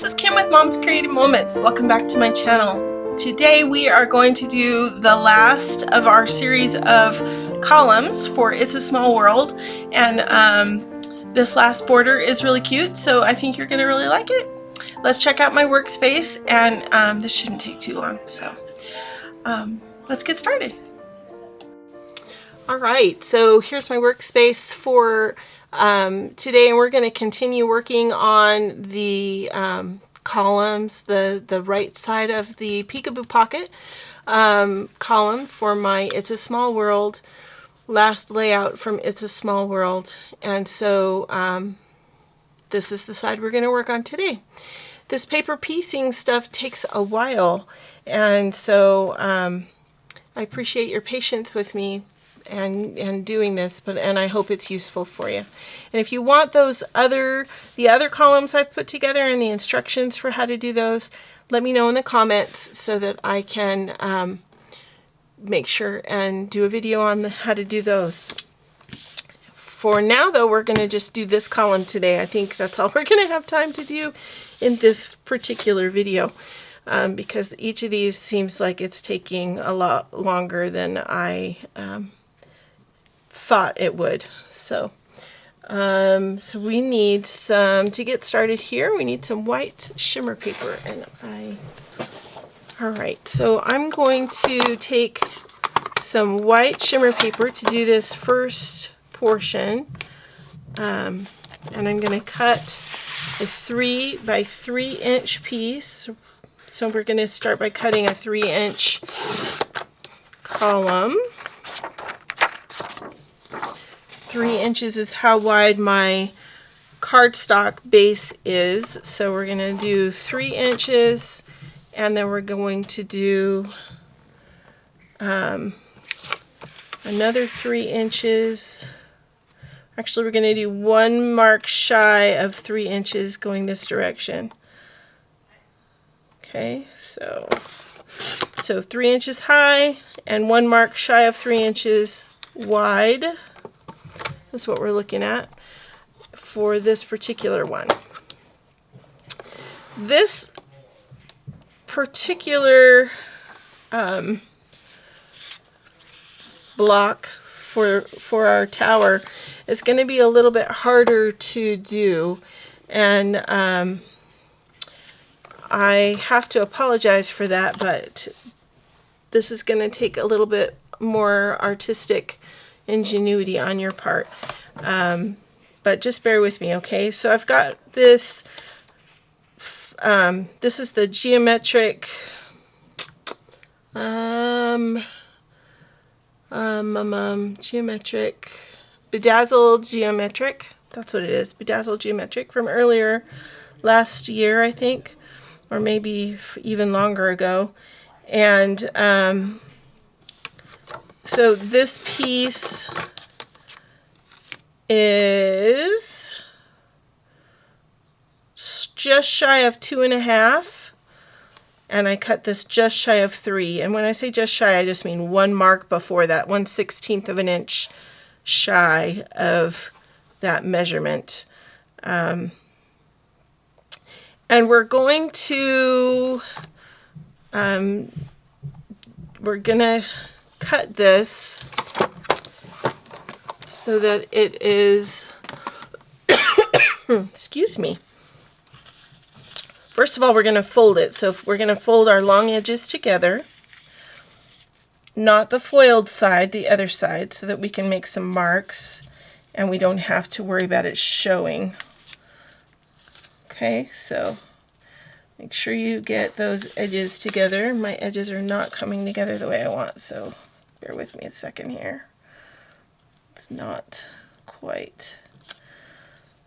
is Kim with Mom's Creative Moments. Welcome back to my channel. Today we are going to do the last of our series of columns for It's a Small World, and this last border is really cute, so I think you're going to really like it. Let's check out my workspace, and this shouldn't take too long, so let's get started. Alright, so here's my workspace for today, and we're going to continue working on the columns, the right side of the Peekaboo Pocket column for my It's a Small World last layout from It's a Small World. And so this is the side we're going to work on today. This paper piecing stuff takes a while, and so I appreciate your patience with me and doing this, and I hope it's useful for you. And if you want the other columns I've put together and the instructions for how to do those, let me know in the comments so that I can make sure and do a video on how to do those. For now though, we're going to just do this column today. I think that's all we're going to have time to do in this particular video, because each of these seems like it's taking a lot longer than I thought it would. So we need some, to get started here, we need some white shimmer paper, and alright, so I'm going to take some white shimmer paper to do this first portion, and I'm going to cut a 3 by 3 inch piece. So we're going to start by cutting a 3-inch column. 3 inches is how wide my cardstock base is, so we're going to do 3 inches, and then we're going to do another 3 inches. Actually, we're going to do 1 mark shy of 3 inches going this direction. Okay, so 3 inches high and 1 mark shy of 3 inches wide. That's what we're looking at for this particular one. This particular block for our tower is going to be a little bit harder to do, and I have to apologize for that, but this is going to take a little bit more artistic ingenuity on your part, but just bear with me, okay? So I've got this, this is the geometric, geometric, Bedazzled Geometric, that's what it is, Bedazzled Geometric, from earlier last year, I think, or maybe even longer ago. And so this piece is just shy of 2.5, and I cut this just shy of 3. And when I say just shy, I just mean 1 mark before that, 1/16 of an inch shy of that measurement. And we're going to cut this so that it is excuse me. First of all, we're going to fold it. So we're going to fold our long edges together, not the foiled side, the other side, so that we can make some marks and we don't have to worry about it showing. Okay, so make sure you get those edges together. My edges are not coming together the way I want, so bear with me a second here. It's not quite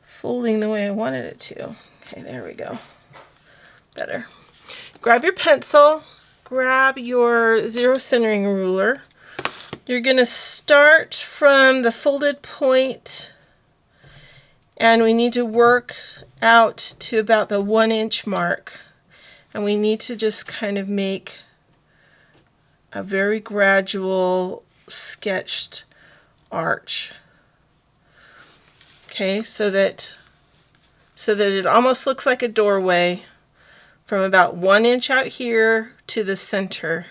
folding the way I wanted it to. Okay, there we go. Better. Grab your pencil, grab your zero centering ruler. You're going to start from the folded point, and we need to work out to about the 1-inch mark, and we need to just kind of make a very gradual sketched arch. Okay, so that it almost looks like a doorway, from about 1 inch out here to the center.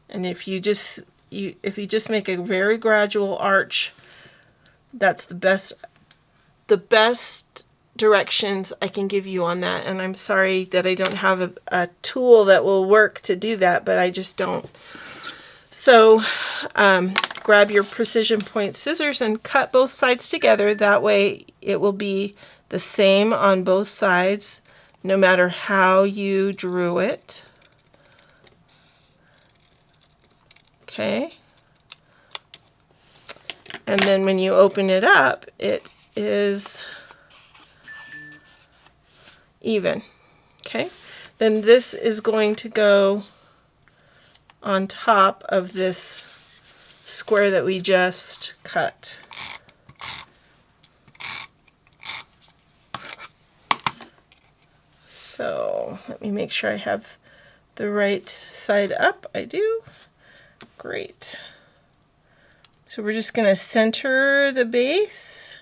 And if you just make a very gradual arch, that's the best directions I can give you on that. And I'm sorry that I don't have a tool that will work to do that, but I just don't. So grab your precision point scissors and cut both sides together. That way it will be the same on both sides, no matter how you drew it. Okay. And then when you open it up, it is even. Okay. Then this is going to go on top of this square that we just cut. So let me make sure I have the right side up. I do. Great. So we're just going to center the base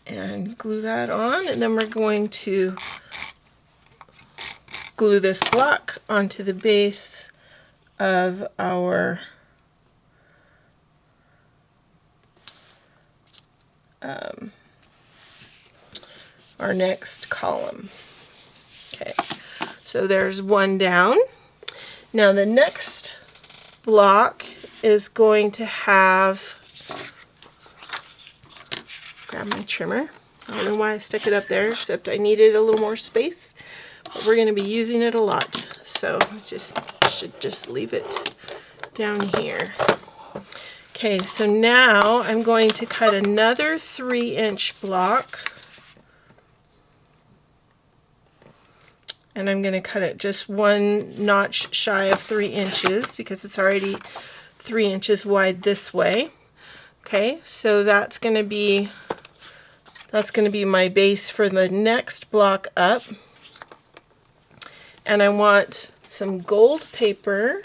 and glue that on, and then we're going to glue this block onto the base of our next column. Okay, so there's one down. Now the next block is going to have, grab my trimmer. I don't know why I stuck it up there, except I needed a little more space. But we're going to be using it a lot, so should just leave it down here. Okay, so now I'm going to cut another 3-inch block, and I'm going to cut it just 1 notch shy of 3 inches because it's already 3 inches wide this way. Okay, so that's going to be my base for the next block up. And I want some gold paper,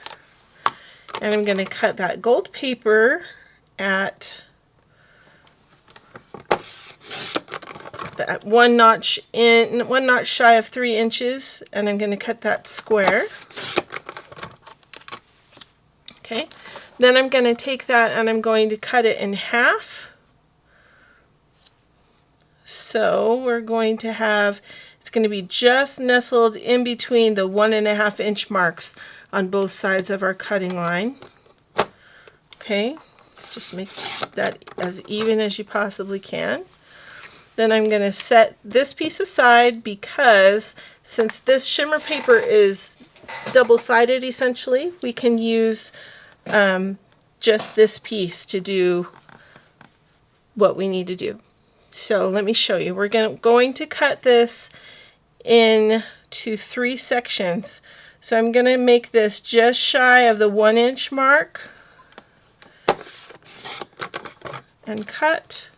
and I'm going to cut that gold paper at 1 notch shy of 3 inches, and I'm going to cut that square. Okay, then I'm going to take that and I'm going to cut it in half. So we're going to have, it's going to be just nestled in between the 1.5 inch marks on both sides of our cutting line. Okay, just make that as even as you possibly can. Then I'm going to set this piece aside because since this shimmer paper is double-sided essentially, we can use just this piece to do what we need to do. So let me show you. We're going to cut this into 3 sections. So I'm going to make this just shy of the 1 inch mark and cut.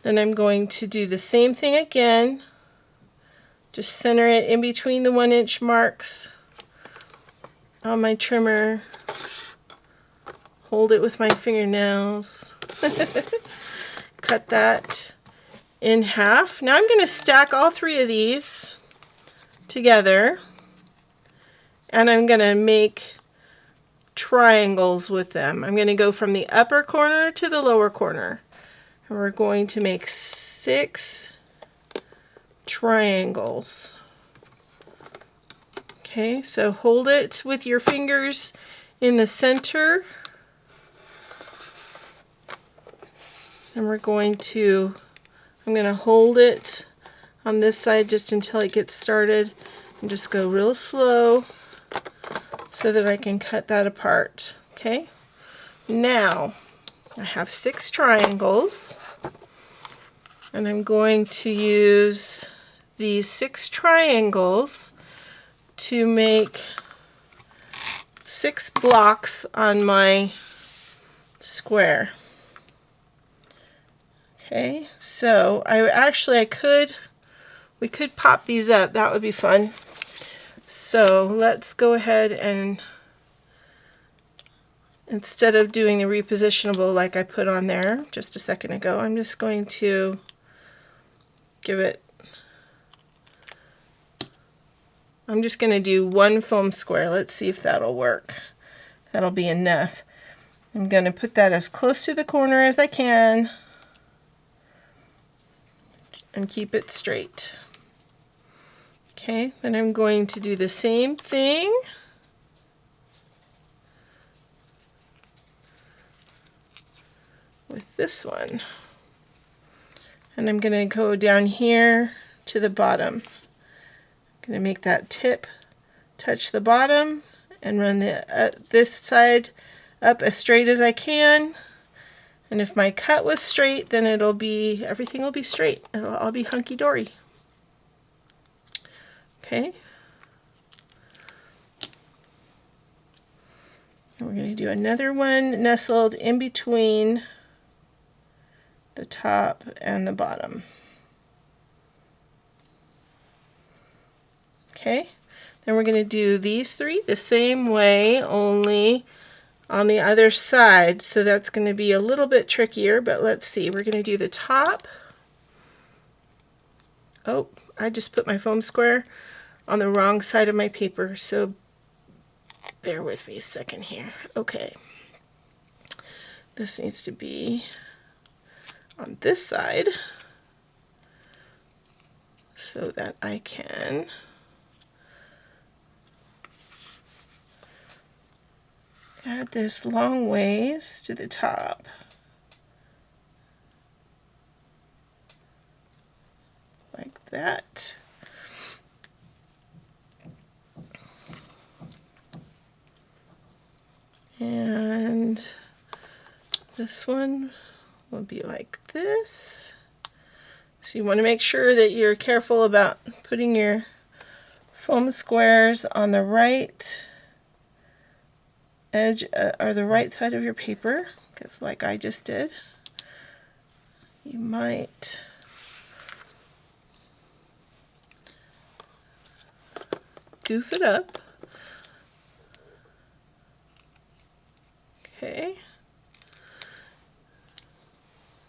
Then I'm going to do the same thing again. Just center it in between the 1 inch marks on my trimmer. Hold it with my fingernails. Cut that in half. Now I'm going to stack all 3 of these together, and I'm going to make triangles with them. I'm going to go from the upper corner to the lower corner, and we're going to make 6 triangles. Okay, so hold it with your fingers in the center, and I'm going to hold it on this side just until it gets started and just go real slow so that I can cut that apart. Okay, now I have 6 triangles, and I'm going to use these 6 triangles to make 6 blocks on my square. Okay, so we could pop these up. That would be fun. So let's go ahead and, instead of doing the repositionable like I put on there just a second ago, I'm just going to give it, I'm just going to do one foam square. Let's see if that'll work. That'll be enough. I'm going to put that as close to the corner as I can and keep it straight. Okay, then I'm going to do the same thing with this one. And I'm going to go down here to the bottom. I'm going to make that tip touch the bottom and run this side up as straight as I can. And if my cut was straight, then everything will be straight. It'll all be hunky-dory. Okay. And we're going to do another one nestled in between the top and the bottom. Okay. Then we're going to do these three the same way, only on the other side. So that's going to be a little bit trickier, but let's see. We're going to do the top. Oh, I just put my foam square on the wrong side of my paper, so bear with me a second here. Okay. This needs to be on this side so that I can add this long ways to the top. Like that. And this one will be like this. So you want to make sure that you're careful about putting your foam squares on the right edge or the right side of your paper, because like I just did, you might goof it up. Okay.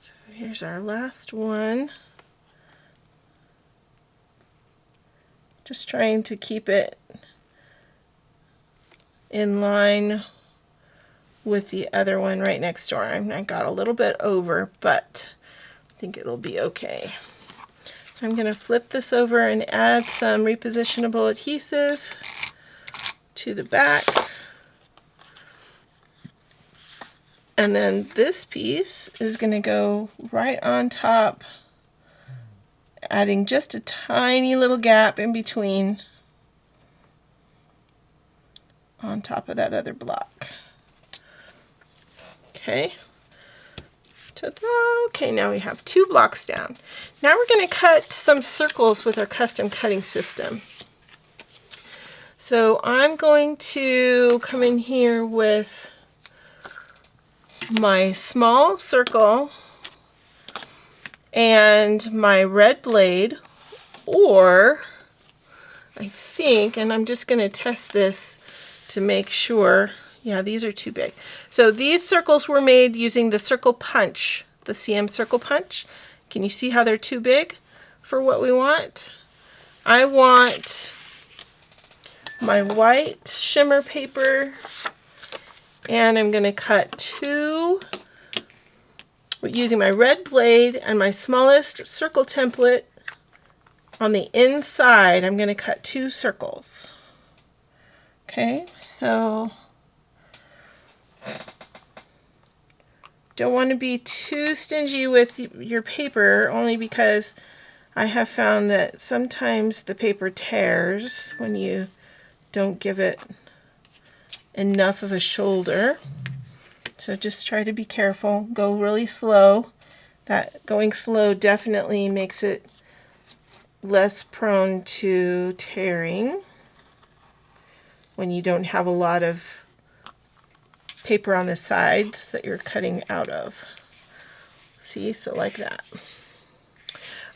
So here's our last one. Just trying to keep it in line with the other one right next door. I got a little bit over, but I think it'll be okay. I'm going to flip this over and add some repositionable adhesive to the back. And then this piece is going to go right on top, adding just a tiny little gap in between on top of that other block. Okay. Ta-da! Okay, now we have 2 blocks down. Now we're going to cut some circles with our custom cutting system. So I'm going to come in here with my small circle and my red blade, or I think, and I'm just going to test this to make sure, yeah, these are too big. So these circles were made using the Circle Punch, the CM Circle Punch. Can you see how they're too big for what we want? I want my white shimmer paper, and I'm going to cut 2 using my red blade and my smallest circle template. On the inside, I'm going to cut 2 circles. Okay, so don't want to be too stingy with your paper, only because I have found that sometimes the paper tears when you don't give it enough of a shoulder. So just try to be careful. Go really slow. That going slow definitely makes it less prone to tearing when you don't have a lot of paper on the sides that you're cutting out of. See, so like that.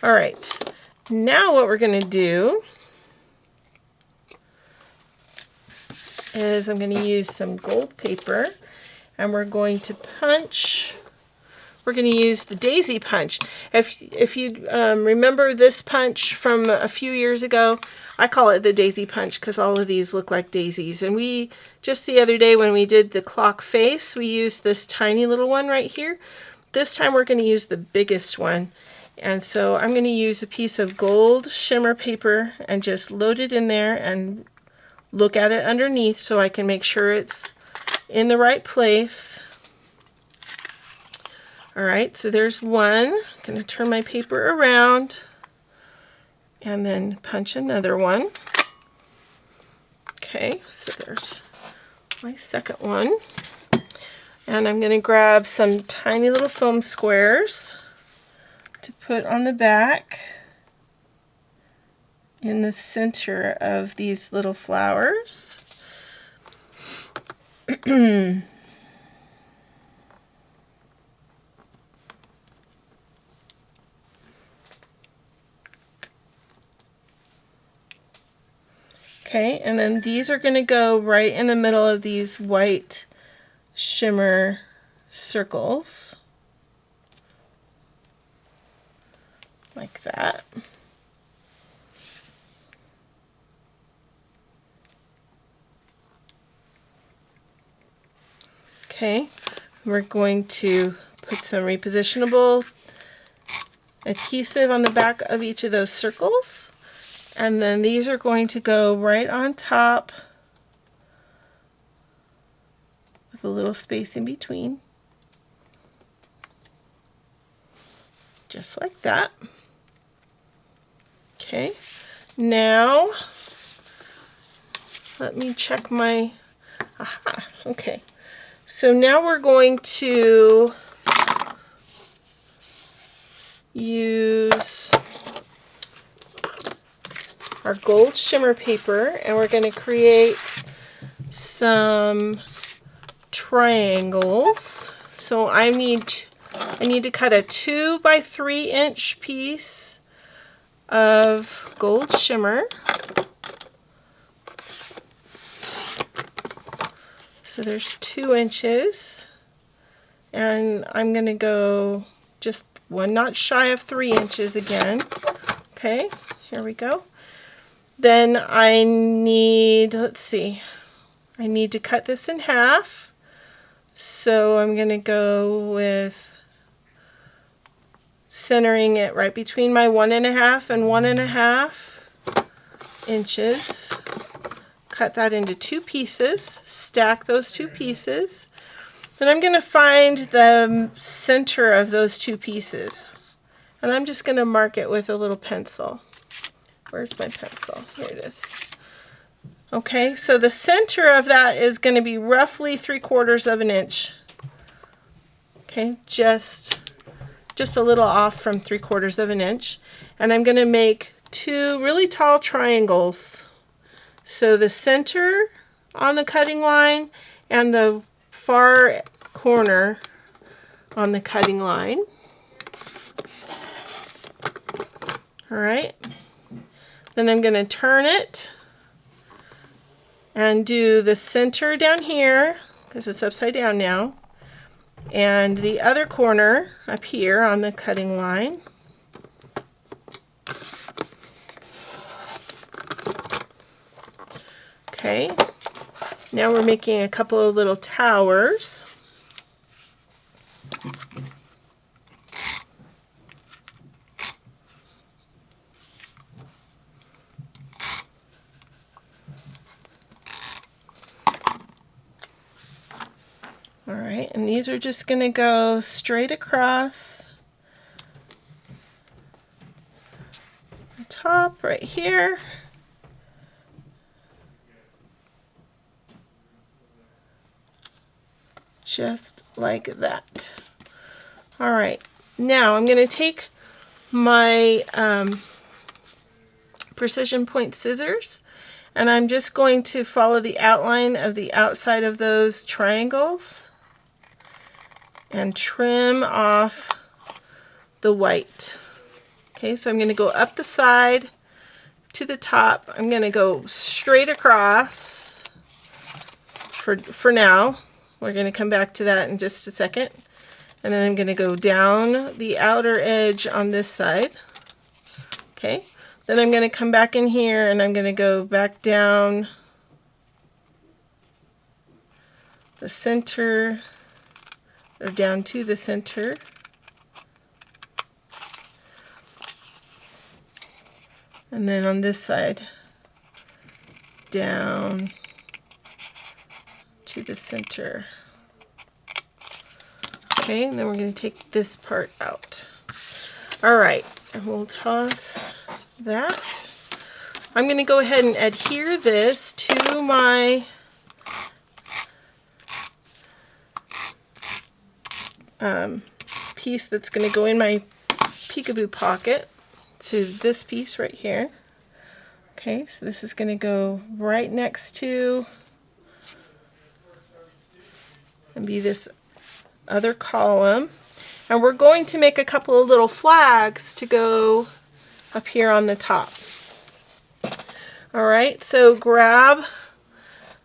All right, now what we're going to do is I'm going to use some gold paper, and we're going to punch we're going to use the daisy punch. If you remember this punch from a few years ago, I call it the daisy punch because all of these look like daisies. And we, just the other day when we did the clock face, we used this tiny little one right here. This time we're going to use the biggest one. And so I'm going to use a piece of gold shimmer paper and just load it in there and look at it underneath so I can make sure it's in the right place. Alright, so there's one. I'm going to turn my paper around and then punch another one. Okay, so there's my second one. And I'm going to grab some tiny little foam squares to put on the back in the center of these little flowers. Okay, and then these are going to go right in the middle of these white shimmer circles, like that. Okay, we're going to put some repositionable adhesive on the back of each of those circles. And then these are going to go right on top with a little space in between. Just like that. Okay, now let me check my, aha, okay. So now we're going to use our gold shimmer paper and we're going to create some triangles. So I need to cut a 2 by 3 inch piece of gold shimmer. So there's 2 inches, and I'm going to go just 1 notch shy of 3 inches again. Okay, here we go. Then I need, let's see, I need to cut this in half. So I'm going to go with centering it right between my 1.5 and 1.5 inches. Cut that into 2 pieces, stack those 2 pieces. Then I'm going to find the center of those 2 pieces. And I'm just going to mark it with a little pencil. Where's my pencil? Here it is. Okay, so the center of that is going to be roughly 3/4 of an inch. Okay, just a little off from 3/4 of an inch. And I'm going to make 2 really tall triangles. So the center on the cutting line and the far corner on the cutting line. All right. Then I'm going to turn it and do the center down here because it's upside down now, and the other corner up here on the cutting line. Okay, now we're making a couple of little towers. All right, and these are just going to go straight across the top right here. Just like that. All right, now I'm going to take my precision point scissors and I'm just going to follow the outline of the outside of those triangles and trim off the white. Okay, so I'm going to go up the side to the top. I'm going to go straight across for now. We're going to come back to that in just a second. And then I'm going to go down the outer edge on this side. Okay. Then I'm going to come back in here and I'm going to go back down the center, or down to the center. And then on this side, down to the center. Okay, and then we're going to take this part out. All right, and we'll toss that. I'm going to go ahead and adhere this to my piece that's going to go in my Peekaboo pocket, to this piece right here. Okay, so this is going to go right next to and be this other column. And we're going to make a couple of little flags to go up here on the top. All right, so grab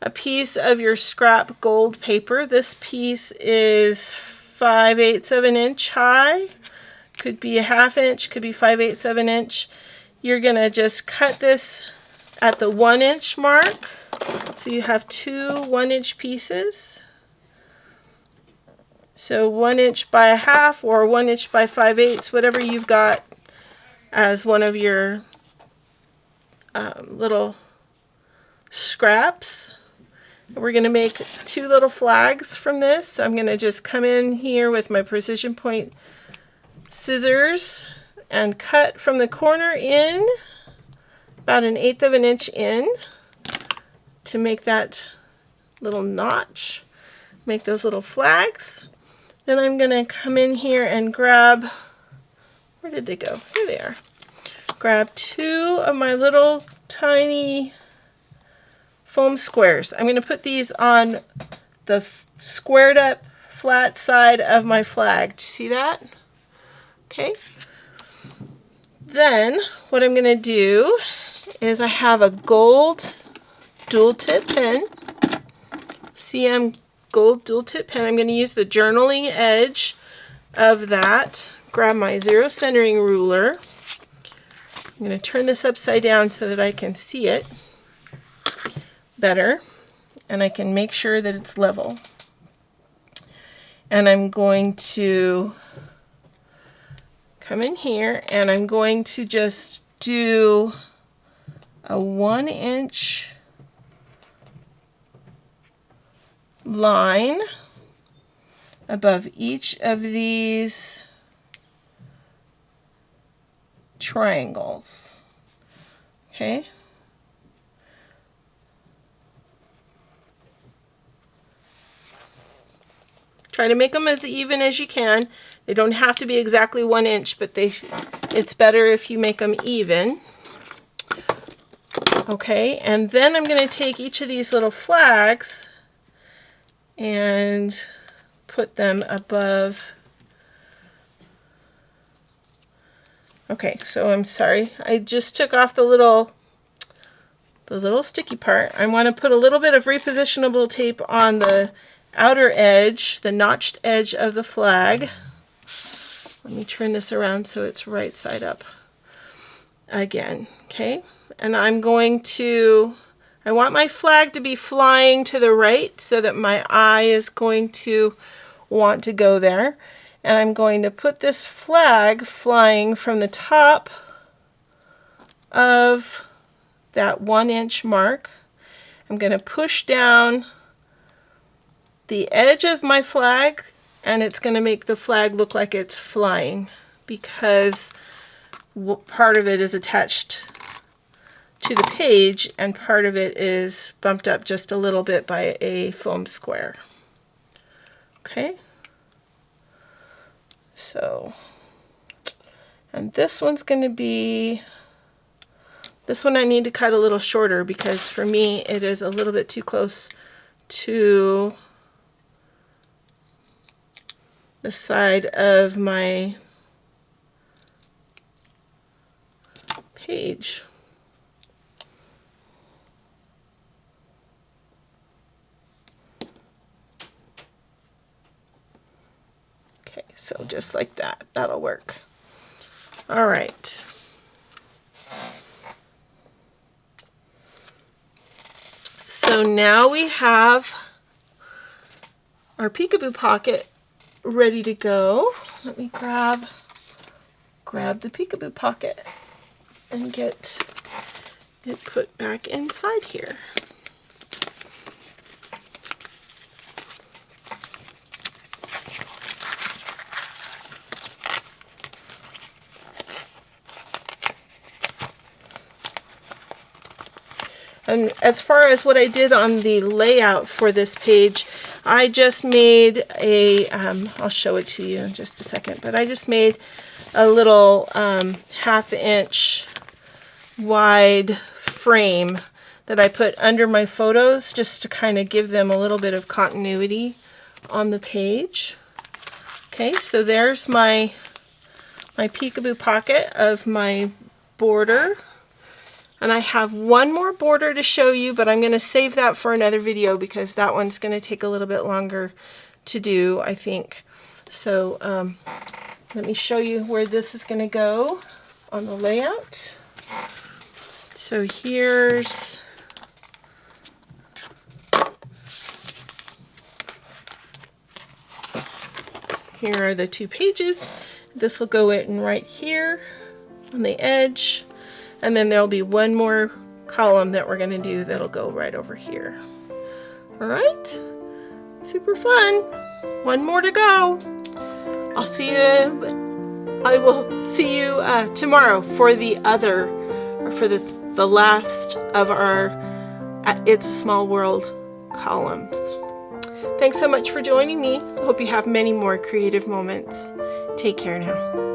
a piece of your scrap gold paper. This piece is 5/8 of an inch high. Could be a 1/2 inch, could be 5/8 of an inch. You're gonna just cut this at the 1 inch mark. So you have two 1 inch pieces. So 1 inch by 1/2 or 1 inch by 5/8, whatever you've got as one of your little scraps. We're going to make two little flags from this. I'm going to just come in here with my precision point scissors and cut from the corner in about 1/8 of an inch in to make that little notch, make those little flags. Then I'm going to come in here and grab, where did they go? Here they are. Grab two of my little tiny foam squares. I'm going to put these on the squared up flat side of my flag. Do you see that? Okay. Then what I'm going to do is I have a gold dual tip pen, CM gold dual tip pen. I'm going to use the journaling edge of that. Grab my zero centering ruler. I'm going to turn this upside down so that I can see it better and I can make sure that it's level. And I'm going to come in here and I'm going to just do a 1 inch line above each of these triangles. Okay. Try to make them as even as you can. They don't have to be exactly 1 inch, but it's better if you make them even. Okay, and then I'm going to take each of these little flags and put them above. Okay, so I'm sorry, I just took off the little sticky part. I want to put a little bit of repositionable tape on the outer edge, the notched edge of the flag. Let me turn this around so it's right side up again. Okay, and I'm going to, I want my flag to be flying to the right so that my eye is going to want to go there. And I'm going to put this flag flying from the top of that 1 inch mark. I'm going to push down the edge of my flag and it's going to make the flag look like it's flying because part of it is attached to the page and part of it is bumped up just a little bit by a foam square. Okay. So, and this one's going to be, this one I need to cut a little shorter because for me it is a little bit too close to the side of my page. Okay, So just like that, that'll work. All right. So now we have our peekaboo pocket ready to go. Let me grab the peekaboo pocket and get it put back inside here. And as far as what I did on the layout for this page, I just made a, I'll show it to you in just a second, but I just made a little 1/2 inch wide frame that I put under my photos just to kind of give them a little bit of continuity on the page. Okay, so there's my peekaboo pocket of my border. And I have one more border to show you, but I'm going to save that for another video because that one's going to take a little bit longer to do, I think. So let me show you where this is going to go on the layout. So here are the 2 pages. This will go in right here on the edge. And then there'll be one more column that we're going to do that'll go right over here. All right, super fun. One more to go. I'll see you. I will see you tomorrow for the other, or for the last of our It's a Small World columns. Thanks so much for joining me. I hope you have many more creative moments. Take care now.